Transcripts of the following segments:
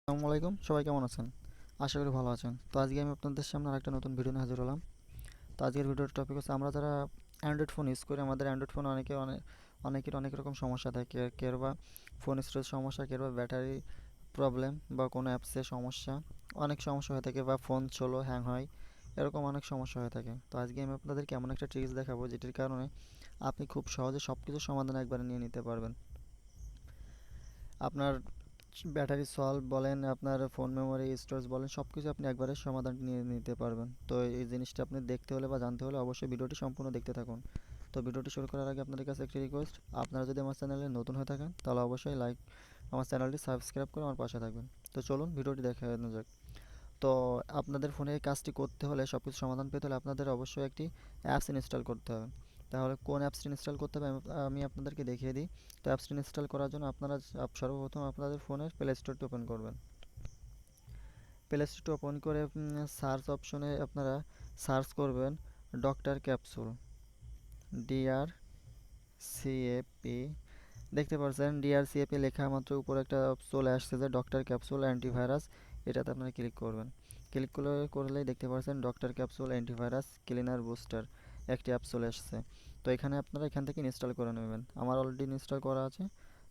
আসসালামু আলাইকুম, সবাই কেমন আছেন? আশা করি ভালো আছেন। তো আজকে আমি আপনাদের সামনে আরেকটা নতুন ভিডিও নিয়ে হাজির হলাম। তো আজকের ভিডিওর টপিক হচ্ছে আমরা যারা অ্যান্ড্রয়েড ফোন ইউজ করি আমাদের অ্যান্ড্রয়েড ফোনে অনেকের অনেক রকম সমস্যা থাকে। কেউ বা ফোন স্টোরেজ সমস্যা, কেউ বা ব্যাটারি প্রবলেম বা কোনো অ্যাপসের সমস্যা, অনেক সমস্যা হয়ে থাকে বা ফোন স্লো হ্যাং হয়, এরকম অনেক সমস্যা হয়ে থাকে। তো আজকে আমি আপনাদেরকে এমন একটা ট্রিক্স দেখাবো যেটির কারণে আপনি খুব সহজে সব কিছুর সমাধান একবারে নিয়ে নিতে পারবেন। আপনার ব্যাটারি সলভ বলেন, আপনার ফোন মেমোরি স্টোরেজ বলেন, সব কিছু আপনি একবারে সমাধান নিয়ে নিতে পারবেন। তো এই জিনিসটা আপনি দেখতে হলে বা জানতে হলে অবশ্যই ভিডিওটি সম্পূর্ণ দেখতে থাকুন। তো ভিডিওটি শুরু করার আগে আপনাদের কাছে একটি রিকোয়েস্ট, আপনারা যদি আমার চ্যানেলে নতুন হয়ে থাকেন তাহলে অবশ্যই আমার চ্যানেলটি সাবস্ক্রাইব করে আমার পাশে থাকবেন। তো চলুন ভিডিওটি দেখানো যাক। তো আপনাদের ফোনে এই কাজটি করতে হলে, সব কিছু সমাধান পেতে হলে আপনাদের অবশ্যই একটি অ্যাপস ইনস্টল করতে হবে। তাহলে কোন অ্যাপসটি ইনস্টল করতে হবে আমি আপনাদেরকে দেখিয়ে দিই। তো অ্যাপসটি ইনস্টল করার জন্য আপনারা সর্বপ্রথম আপনাদের ফোনের প্লে স্টোরটি ওপেন করবেন। প্লে স্টোরটি ওপেন করে সার্চ অপশনে আপনারা সার্চ করবেন ডক্টর ক্যাপসুল, DRCAP। দেখতে পাচ্ছেন DRCAP লেখা মাত্র উপরে একটা চলে আসছে যে ডক্টর ক্যাপসুল অ্যান্টিভাইরাস। এটাতে আপনারা ক্লিক করবেন। ক্লিক করলেই দেখতে পাচ্ছেন doctor capsule antivirus cleaner booster একটি অ্যাপ চলে আসছে। তো এখানে আপনারা এখান থেকে ইনস্টল করে নেবেন। আমার অলরেডি ইনস্টল করা আছে,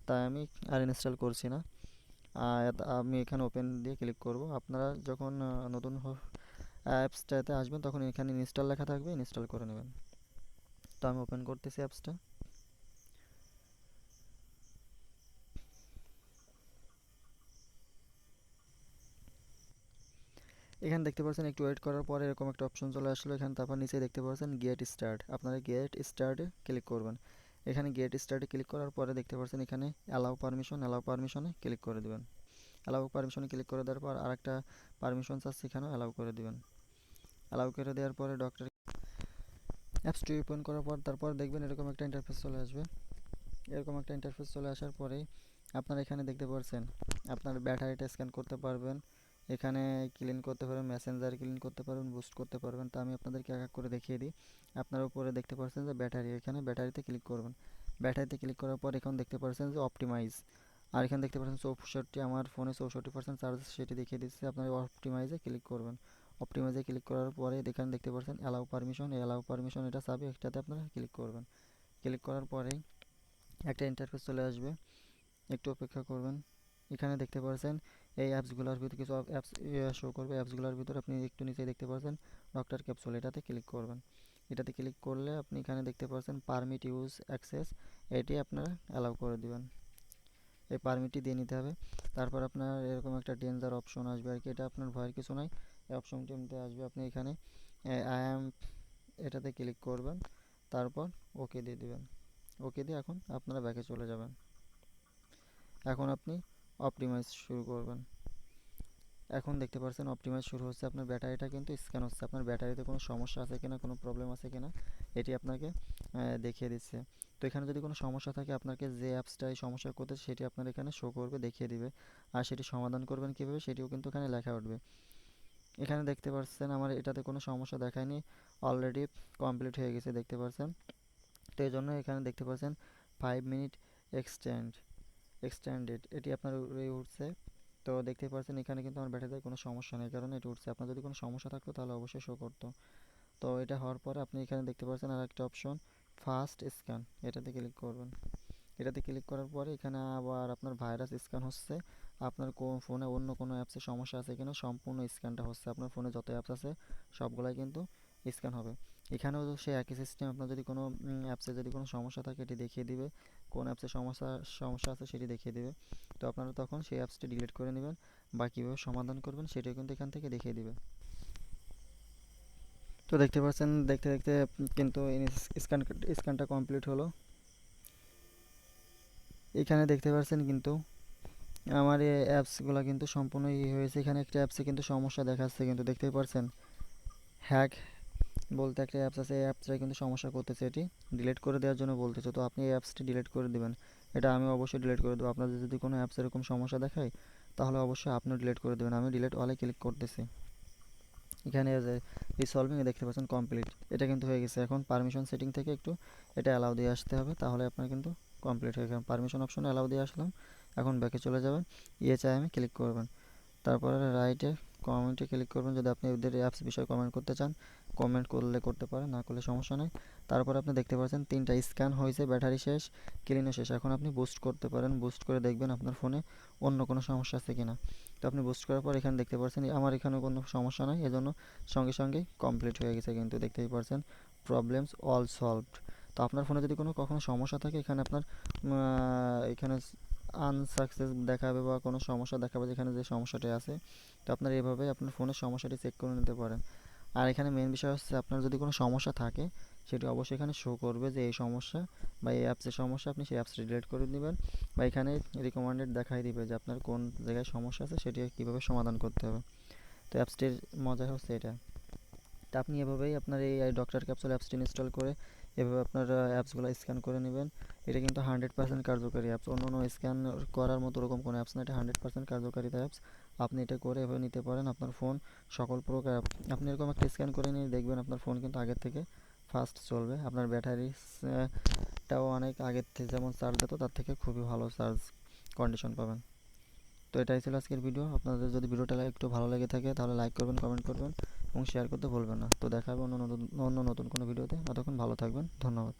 তাই আমি আর ইনস্টল করছি না। আমি এখানে ওপেন দিয়ে ক্লিক করব। আপনারা যখন নতুন অ্যাপসটাতে আসবেন তখন এখানে ইনস্টল লেখা থাকবে, ইনস্টল করে নেবেন। তো আমি ওপেন করতেছি অ্যাপসটা। এখানে দেখতে পাচ্ছেন একটু ওয়েট করার পরে এরকম একটা অপশন চলে আসলো। এখানে তারপর নিচে দেখতে পাচ্ছেন গেট স্টার্ট, আপনারা গেট স্টার্টে ক্লিক করবেন। এখানে গেট স্টার্টে ক্লিক করার পরে দেখতে পাচ্ছেন এখানে অ্যালাউ পারমিশনে ক্লিক করে দিবেন। অ্যালাউ পারমিশনে ক্লিক করে দেওয়ার পর আরেকটা পারমিশন চাচ্ছে, এখানেও অ্যালাউ করে দিবেন। অ্যালাউ করে দেওয়ার পরে ডক্টর অ্যাপসটি ওপেন করার পর তারপর দেখবেন এরকম একটা ইন্টারফেস চলে আসবে। এরকম একটা ইন্টারফেস চলে আসার পরেই আপনারা এখানে দেখতে পাচ্ছেন আপনার ব্যাটারিটা স্ক্যান করতে পারবেন, এখানে ক্লিন করতে পারবেন, মেসেঞ্জার ক্লিন করতে পারবেন, বুস্ট করতে পারবেন। তা আমি আপনাদেরকে এক এক করে দেখিয়ে দিই। আপনার উপরে দেখতে পাচ্ছেন যে ব্যাটারি, এখানে ব্যাটারিতে ক্লিক করবেন। ব্যাটারিতে ক্লিক করার পর এখন দেখতে পাচ্ছেন যে অপটিমাইজ, আর এখানে দেখতে পাচ্ছেন 64, আমার ফোনে 64% চার্জ সেটি দেখিয়ে দিচ্ছে। আপনার অপটিমাইজে ক্লিক করবেন। অপটিমাইজে ক্লিক করার পরে এখানে দেখতে পাচ্ছেন অ্যালাউ পারমিশন, এই অ্যালাউ পারমিশন এটা চাবি, এটাতে আপনারা ক্লিক করবেন। ক্লিক করার পরেই একটা ইন্টারফেস চলে আসবে, একটু অপেক্ষা করবেন। এখানে দেখতে পাচ্ছেন এই অ্যাপসগুলোর ভিতরে কিছু অ্যাপস শো করবে। অ্যাপসগুলোর ভিতরে আপনি একটু নিচে দেখতে পাচ্ছেন ডক্টর ক্যাপসুল, এটাতে ক্লিক করবেন। এটাতে ক্লিক করলে আপনি এখানে দেখতে পাচ্ছেন পারমিট ইউজ অ্যাক্সেস, এটি আপনারা অ্যালাউ করে দিবেন। এই পারমিটটি দিয়ে নিতে হবে। তারপর আপনার এরকম একটা ডেঞ্জার অপশন আসবে আর কি, এটা আপনার ভয়ের কিছু নাই। এই অপশনটি মধ্যে আসবে, আপনি এখানে আই অ্যাম এটাতে ক্লিক করবেন, তারপর ওকে দিয়ে দিবেন। ওকে দিয়ে এখন আপনারা ব্যাকে চলে যাবেন। এখন আপনি অপটিমাইজ শুরু করবেন। এখন দেখতে পাচ্ছেন অপটিমাইজ শুরু হচ্ছে, আপনার ব্যাটারিটা কিন্তু স্ক্যান হচ্ছে, আপনার ব্যাটারিতে কোনো সমস্যা আছে কিনা, কোনো প্রবলেম আছে কিনা এটি আপনাকে দেখিয়ে দিচ্ছে। তো এখানে যদি কোনো সমস্যা থাকে আপনাকে যে অ্যাপসটা এই সমস্যা করতেছে সেটি আপনার এখানে শো করবে, দেখিয়ে দিবে। আর সেটি সমাধান করবেন কীভাবে সেটিও কিন্তু এখানে লেখা উঠবে। এখানে দেখতে পাচ্ছেন আমার এটাতে কোনো সমস্যা দেখায়নি, অলরেডি কমপ্লিট হয়ে গেছে দেখতে পাচ্ছেন। তো এই জন্য এখানে দেখতে পাচ্ছেন 5 মিনিট এক্সটেন্ডেড এটি আপনার উঠছে। তো দেখতে পাচ্ছেন এখানে কিন্তু আমার ব্যাটারিতে কোনো সমস্যা নেই, কারণ এটি উঠছে। আপনার যদি কোনো সমস্যা থাকতো তাহলে অবশ্যই শো করতো। তো এটা হওয়ার পরে আপনি এখানে দেখতে পাচ্ছেন আর একটা অপশন ফাস্ট স্ক্যান, এটাতে ক্লিক করবেন। এটাতে ক্লিক করার পরে এখানে আবার আপনার ভাইরাস স্ক্যান হচ্ছে, আপনার কোন ফোনে অন্য কোনো অ্যাপসে সমস্যা আছে কিনা সম্পূর্ণ স্ক্যানটা হচ্ছে। আপনার ফোনে যত অ্যাপস আছে সবগুলাই কিন্তু স্ক্যান হবে। এখানেও সেই একই সিস্টেম, আপনার যদি কোনো অ্যাপসে যদি কোনো সমস্যা থাকে এটি দেখিয়ে দিবে, কোন অ্যাপসে সমস্যা সমস্যা আছে সেটি দেখিয়ে দিবে। তো আপনারা তখন সেই অ্যাপসটি ডিলিট করে নেবেন বা কীভাবে সমাধান করবেন সেটিও কিন্তু এখান থেকে দেখিয়ে দিবে। তো দেখতে পাচ্ছেন দেখতে দেখতে কিন্তু স্ক্যান স্ক্যানটা কমপ্লিট হলো। এখানে দেখতে পাচ্ছেন কিন্তু আমার এই অ্যাপসগুলো কিন্তু সম্পূর্ণ হয়েছে। এখানে একটা অ্যাপসে কিন্তু সমস্যা দেখাচ্ছে, কিন্তু দেখতেই পাচ্ছেন হ্যাক বলতে একটা অ্যাপস আছে, এই অ্যাপসটা কিন্তু সমস্যা করতেছে, এটি ডিলিট করে দেওয়ার জন্য বলতেছে। তো আপনি এই অ্যাপসটি ডিলিট করে দিবেন, এটা আমি অবশ্যই ডিলিট করে দেবো। আপনাদের যদি কোনো অ্যাপস এরকম সমস্যা দেখায় তাহলে অবশ্যই আপনিও ডিলিট করে দেবেন। আমি ডিলিট অলে ক্লিক করতেছি। এখানে যে রিসলভিং দেখতে পাচ্ছেন কমপ্লিট, এটা কিন্তু হয়ে গেছে। এখন পারমিশন সেটিং থেকে একটু এটা অ্যালাউ দিয়ে আসতে হবে, তাহলে আপনার কিন্তু কমপ্লিট হয়ে গেল। পারমিশন অপশনে অ্যালাউ দিয়ে আসলাম, এখন ব্যাকে চলে যাবেন, ইয়ে চাই আমি ক্লিক করবেন। তারপরে রাইটে কমেন্টে ক্লিক করবেন যদি আপনি ওদের অ্যাপস বিষয়ে কমেন্ট করতে চান। কমেন্ট করলে করতে পারেন, না করলে সমস্যা নেই। তারপরে আপনি দেখতে পাচ্ছেন 3টা স্ক্যান হয়েছে, ব্যাটারি শেষ, ক্লিনও শেষ। এখন আপনি বুস্ট করতে পারেন, বুস্ট করে দেখবেন আপনার ফোনে অন্য কোনো সমস্যা আছে কিনা। তো আপনি বুস্ট করার পর এখানে দেখতে পাচ্ছেন আমার এখানে কোনো সমস্যা নাই, এজন্য সঙ্গে সঙ্গেই কমপ্লিট হয়ে গেছে, কিন্তু দেখতেই পাচ্ছেন প্রবলেমস অল সলভড। তো আপনার ফোনে যদি কখনো সমস্যা থাকে, এখানে আপনার এখানে আনসাকসেস দেখাবে বা কোনো সমস্যা দেখাবে যেখানে যে সমস্যাটি আছে। তো আপনার এভাবে আপনার ফোনের সমস্যাটি চেক করে নিতে পারেন। আর এখানে মেন বিষয় হচ্ছে আপনার যদি কোনো সমস্যা থাকে সেটি অবশ্যই এখানে শো করবে যে এই সমস্যা বা এই অ্যাপসের সমস্যা, আপনি সেই অ্যাপসটি ডিলিট করে দিবেন বা এখানে রিকমেন্ডেড দেখাই দিবে যে আপনার কোন জায়গায় সমস্যা আছে সেটি কীভাবে সমাধান করতে হবে। তো অ্যাপসটির মজা হচ্ছে এটা। তা আপনি এভাবেই আপনার এই ডক্টর ক্যাপসুল অ্যাপসটি ইনস্টল করে এভাবে আপনার অ্যাপসগুলো স্ক্যান করে নেবেন। এটা কিন্তু 100% কার্যকারী অ্যাপস, অন্য অন্য স্ক্যান করার মতো ওরকম কোনো অ্যাপস না, এটা 100% কার্যকারিতা অ্যাপস। আপনি এটা করে এভাবে নিতে পারেন আপনার ফোন সকল প্রকার। আপনি এরকম একটা স্ক্যান করে নিয়ে দেখবেন আপনার ফোন কিন্তু আগের থেকে ফাস্ট চলবে। আপনার ব্যাটারিটাও অনেক আগের থেকে যেমন চার্জ দিত তার থেকে খুবই ভালো চার্জ কন্ডিশন পাবেন। তো এটাই ছিল আজকের ভিডিও। আপনাদের যদি ভিডিওটা একটু ভালো লেগে থাকে তাহলে লাইক করবেন, কমেন্ট করবেন এবং শেয়ার করতে ভুলবেন না। তো দেখা হবে অন্য নতুন কোনো ভিডিওতে। ততক্ষণ ভালো থাকবেন, ধন্যবাদ।